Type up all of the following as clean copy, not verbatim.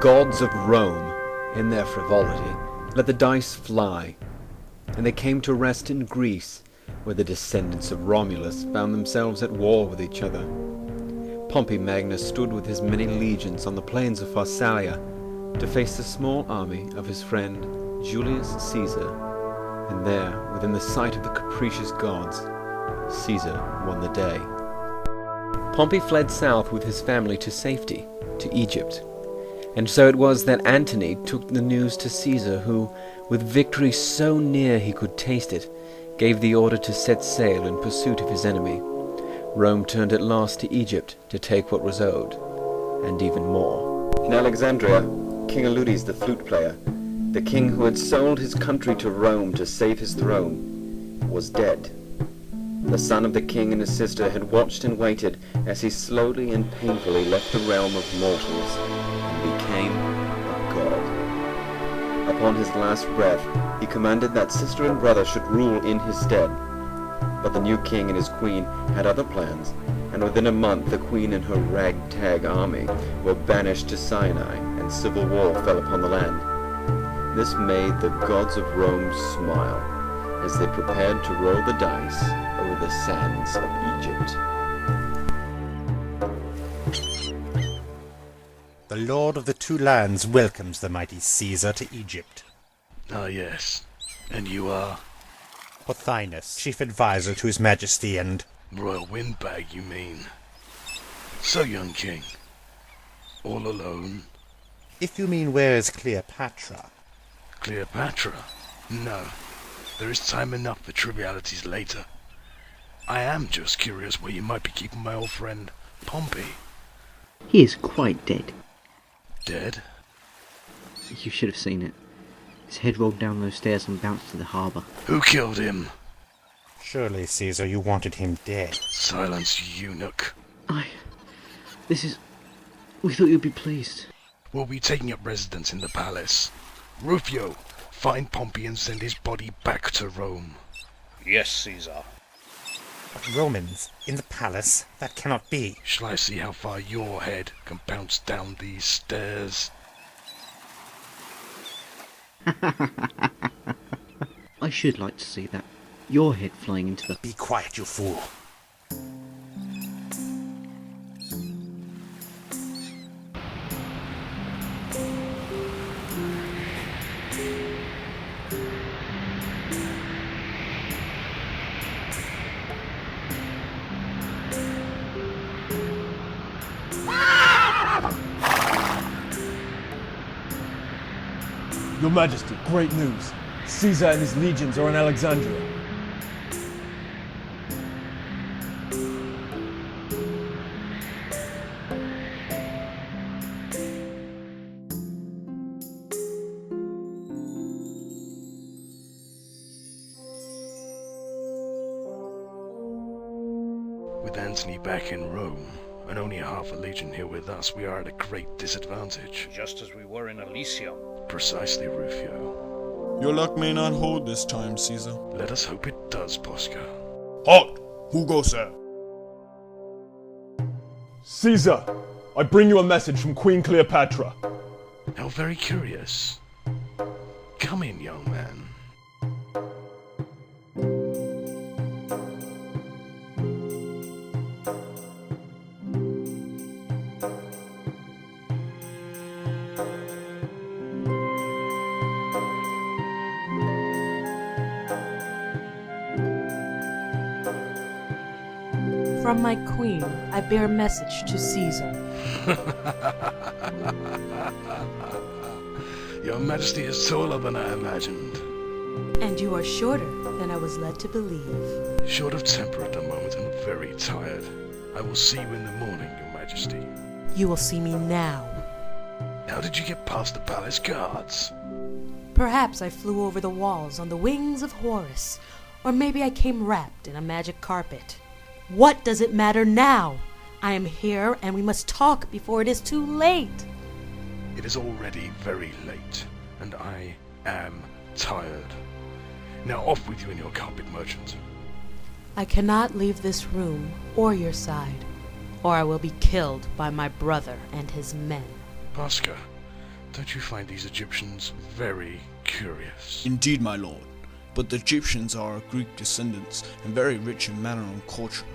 gods of Rome, in their frivolity, let the dice fly, and they came to rest in Greece, where the descendants of Romulus found themselves at war with each other. Pompey Magnus stood with his many legions on the plains of Pharsalia to face the small army of his friend Julius Caesar, and there, within the sight of the capricious gods, Caesar won the day. Pompey fled south with his family to safety, to Egypt, and so it was that Antony took the news to Caesar, who, with victory so near he could taste it, gave the order to set sail in pursuit of his enemy. Rome turned at last to Egypt to take what was owed, and even more. In Alexandria, King Eulodes the flute player, the king who had sold his country to Rome to save his throne, was dead. The son of the king and his sister had watched and waited as he slowly and painfully left the realm of mortals and became a god. Upon his last breath, he commanded that sister and brother should rule in his stead. But the new king and his queen had other plans, and within a month the queen and her ragtag army were banished to Sinai, and civil war fell upon the land. This made the gods of Rome smile as they prepared to roll the dice over the sands of Egypt. The Lord of the Two Lands welcomes the mighty Caesar to Egypt. Ah, yes. And you are? Pothinus, chief advisor to His Majesty and... Royal windbag, you mean? So, young king, all alone? If you mean where is Cleopatra? Cleopatra? No. There is time enough for trivialities later. I am just curious where you might be keeping my old friend, Pompey. He is quite dead. Dead? You should have seen it. His head rolled down those stairs and bounced to the harbour. Who killed him? Surely, Caesar, you wanted him dead. Silence, eunuch. We thought you'd be pleased. We'll be taking up residence in the palace. Rufio, find Pompey and send his body back to Rome. Yes, Caesar. But Romans, in the palace? That cannot be. Shall I see how far your head can bounce down these stairs? I should like to see that. Your head flying into the... Be quiet, you fool. Your Majesty, great news. Caesar and his legions are in Alexandria. With Antony back in Rome, and only half a legion here with us, we are at a great disadvantage. Just as we were in Elysium. Precisely, Rufio. Your luck may not hold this time, Caesar. Let us hope it does, Posca. Halt! Who goes there? Caesar, I bring you a message from Queen Cleopatra. How very curious. Come in, young man. From my queen, I bear message to Caesar. Your Majesty is taller than I imagined. And you are shorter than I was led to believe. Short of temper at the moment and very tired. I will see you in the morning, Your Majesty. You will see me now. How did you get past the palace guards? Perhaps I flew over the walls on the wings of Horus, or maybe I came wrapped in a magic carpet. What does it matter now? I am here and we must talk before it is too late. It is already very late, and I am tired. Now off with you and your carpet merchant. I cannot leave this room or your side, or I will be killed by my brother and his men. Posca, Don't you find these Egyptians very curious? Indeed, my lord. But the Egyptians are of Greek descendants and very rich in manner and culture.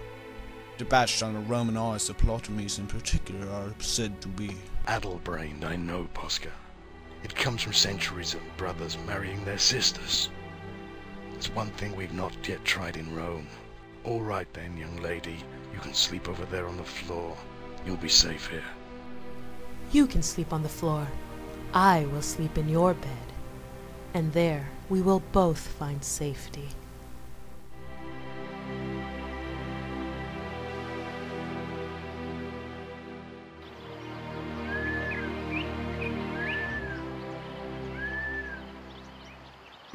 Debauched on the Roman eyes, the Ptolemies in particular are said to be. Addle-brained, I know, Posca. It comes from centuries of brothers marrying their sisters. It's one thing we've not yet tried in Rome. All right then, young lady. You can sleep over there on the floor. You'll be safe here. You can sleep on the floor. I will sleep in your bed. And there we will both find safety.